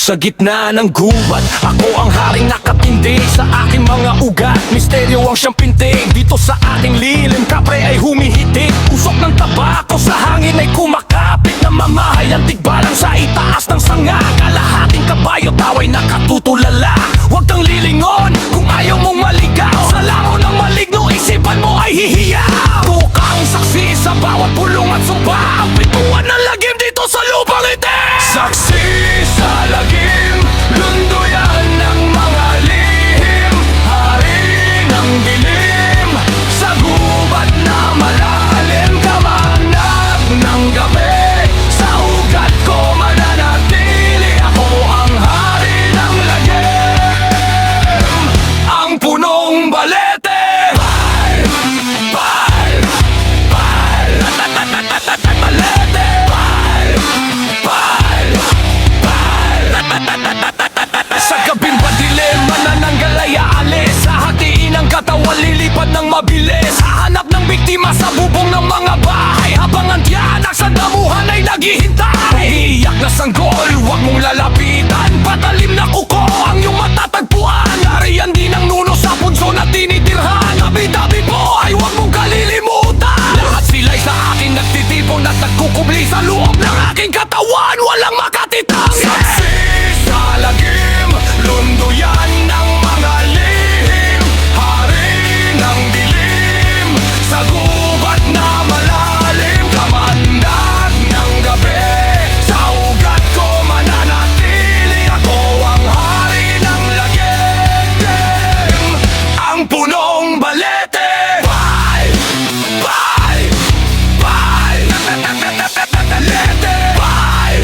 Sa gitna ng gubat, ako ang haring nakatindig sa aking mga ugat. Misteryo ang siyang pintig dito sa ating lilim. Kapre ay humihitik, usok ng tabako sa hangin ay kumakapit. Namamahay ang tigbalang sa itaas ng sanga. Kalahating kabayo taway nakatutulala. Huwag kang lilingon kung ayaw mong maligaw. Sa lango ng maligno, isipan mo ay hihiyaw. Tukang saksi sa bawat pulong at sumpa. Ang pintuan ng lagim dito sa lupang itim. Saksi sa lagim, lunduyan ng mga lihim. Hari ng dilim, sa gubat na malalim. Kamanap ng gabi, sa ugat ko mananatili. Ako ang hari ng lagim, ang punong balete. Sa gabing madilim, manananggal ay aalis. Sa hatiin ang katawan, lilipad ng mabilis. Hahanap ng biktima sa bubong ng mga bahay. Habang ang tiyanak sa damuhan ay naghihintay. Iiyak na sanggol, huwag mong lalapitan. Patalim na kuko ang iyong matatagpuan. Nariyan din ang nuno sa punso na tinitirhan. Tabi-tabi po ay huwag mong kalilimutan. Lahat sila'y sa akin nagtitipon at nagkukubli. Sa loob ng aking katawan, walang makatitangi. Saksi sa lagim, lunduyan ng mga lihim. Hari ng dilim, sa gubat na malalim. Kamandag ng gabi, sa ugat ko mananatili. Ako ang hari ng lagim, ang punong balete. Bye, bye, bye, balete. Bye,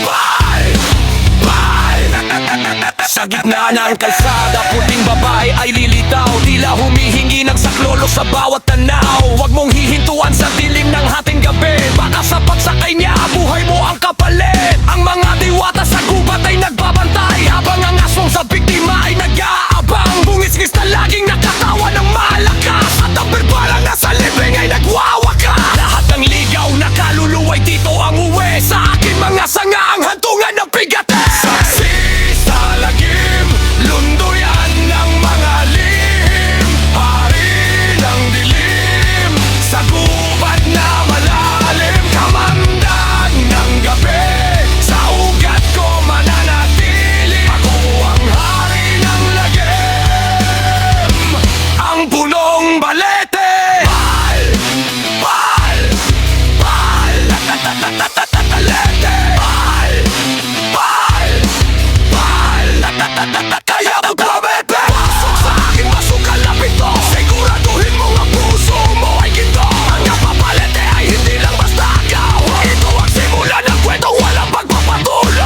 bye, sa gitna ng kalsada, puting babae ay lilitaw. Tila humihingi ng saklolo sa bawat tanaw. Huwag mong hihintuan sa dilim ng hating gabi. Baka sapat sa kanya, buhay mo ang kapalit. Ang mga diwata sa gubat ay nagbabantay, habang ang aswang sa biktima ay nag-aabang. Bungis-ngis na laging nakatawa ng malakas, at ang berbalang nasa libing ay nagwawakas. Lahat ng ligaw na kaluluway dito ang uwi. Sa akin mga sanga ang hantungan ng bigate. Saksi sa lagim, lunduyan ng mga lihim. Hari ng dilim, sa gubat na malalim. Kamandag ng gabi, sa ugat ko mananatili. Ako ang hari ng lagim, ang punong balete. Bal, bal, bal, balete. Bal, bal, kaya magpabebe. Pasok sa aking masukal na pito. Siguraduhin mo ang puso mo ay ginto. Ang napapalete ay hindi lang basta agaw. Ito ang simula ng kwento, walang pagpapatuloy.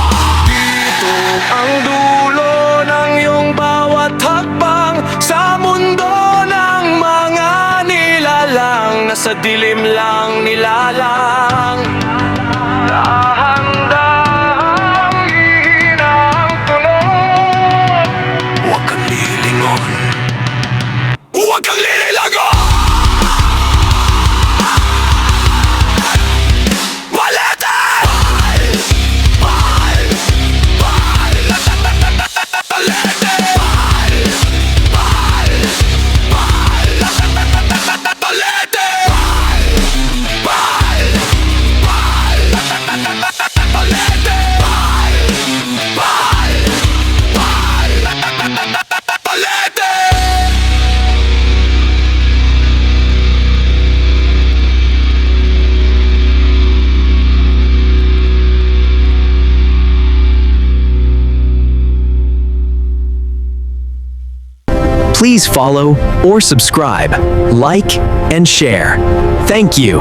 Dito ang dulo ng iyong bawat hakbang, sa mundo ng mga nilalang. Nasa dilim lang nilalang. Dahan-dahang hihina ang tunog. Huwag kang lilingon, huwag kang lililagon. Balete! Bal, bal, balete! Bal, bal, bal, balete! Bal, bal, balete! Bal, bal, balete! Please follow or subscribe, like, and share. Thank you.